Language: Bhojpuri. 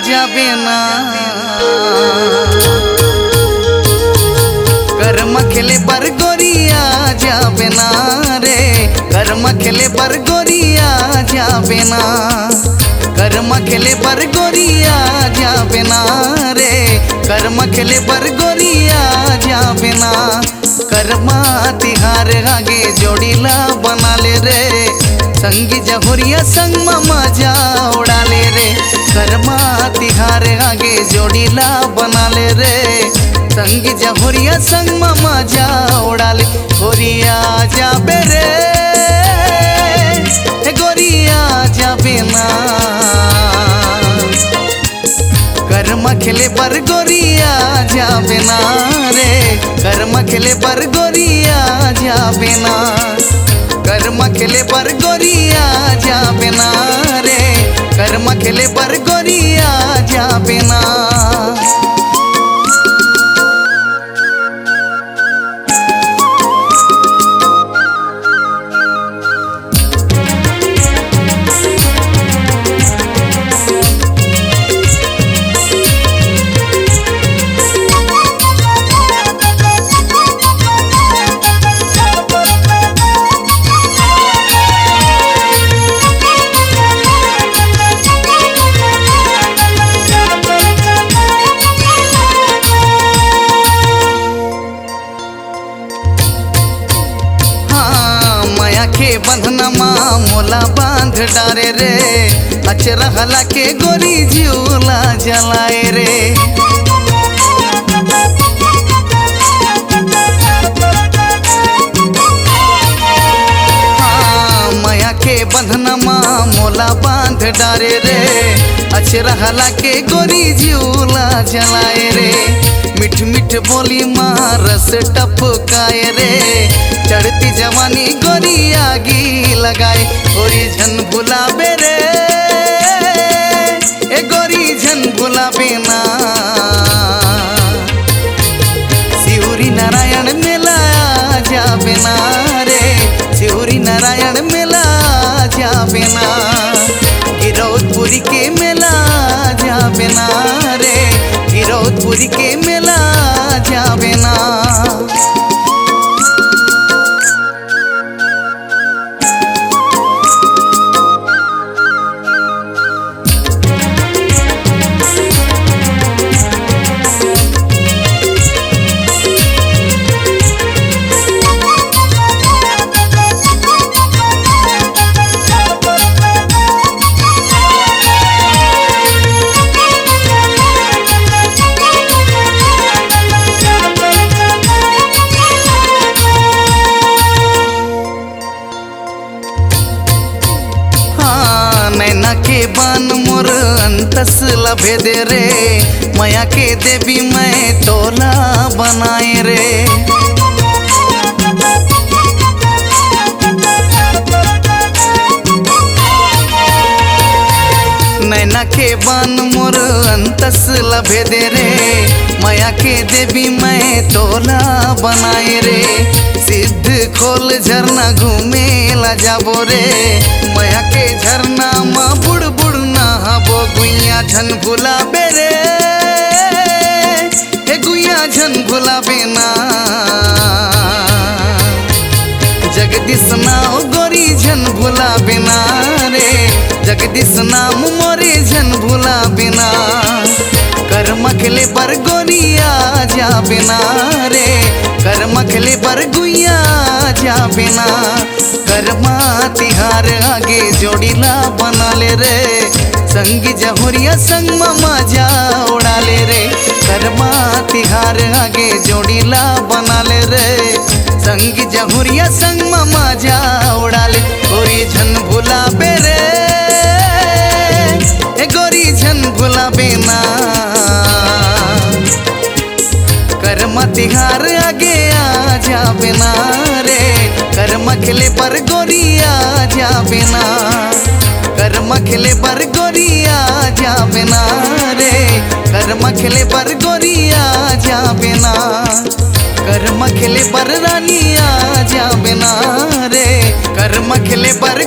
जाबे ना कर्म खेले पर गोरिया जाबे ना रे कर्म खेले पर गोरिया जाबे ना कर्म खेले पर गोरिया जाबे ना रे कर्म खेले पर गोरिया जाबे ना कर्मा तिहार आगे जोड़ीला बना ले रे संगी जहुरिया संग मजा उड़ा ले रे कर्मा तिहार आगे जोड़ीला बना ले रे संगी जहुरिया संग मजा उड़ा ले गोरिया जाबे रे गोरिया जाबे ना कर्म खेले पर गोरिया जाबे ना रे कर्म खेले पर गोरिया जाबे ना कर्म खेले पर गोरिया जाबे ना रे कर्म खेले पर गोरिया जाबे ना बंधनमा मोला बांध डारे रे अचरा हला के गोरी जिउला जलाए रे माया के बंधनमा मोला बांध डारे रे अचरा हला के गोरी जिउला जलाए रे मिठ मिठ बोली मारस टपकाए रे चढ़ती जवानी गोरी आगी लगाए गोरी झन भुलाबे रे ए गोरी झन भुलाबे ना शिवरी नारायण मेला जाबे ना रे शिवरी नारायण मेला जाबे ना गिरौदपुरी के मेला जाबे ना रे गिरौदपुरी के मेला जाबे ना नैना के बान मोर अंतस लभे दे रे माया के देवी मैं तोला बनाए रे नैना के बान मोर अंतस लभे दे रे माया के देवी मैं तोला बनाए रे सिद्ध खोल झरना घूमे ला जाबो रे माया के झरना माँ बुड़ बुड़ नहाबो गुइया झन भुलाबे रे हे गुइया झन भुलाबे ना जगदीश नाम गोरी झन भुलाबे ना रे जगदीश नाम मोरे झन भुलाबे ना कर्म खेले पर गोरिया जाबे ना रे कर्म खेले पर गुइया जाबे ना कर्मा तिहार आगे जोड़ीला बना ले रे संगी जहुरिया संग मजा उड़ा ले रे कर्मा तिहार आगे जोड़ीला बना ले रे संगी जहुरिया संग मजा उड़ा ले गोरी झन भुलाबे रे गोरी झन भुलाबे ना कर्म तिहार आगे आ जाबे ना रे कर्म खेले पर गोरिया जाबे ना कर्म खेले पर गोरिया जाबे ना रे कर्म खेले पर गोरिया जाबे ना कर्म खेले पर रानिया जाबे ना रे कर्म खेले पर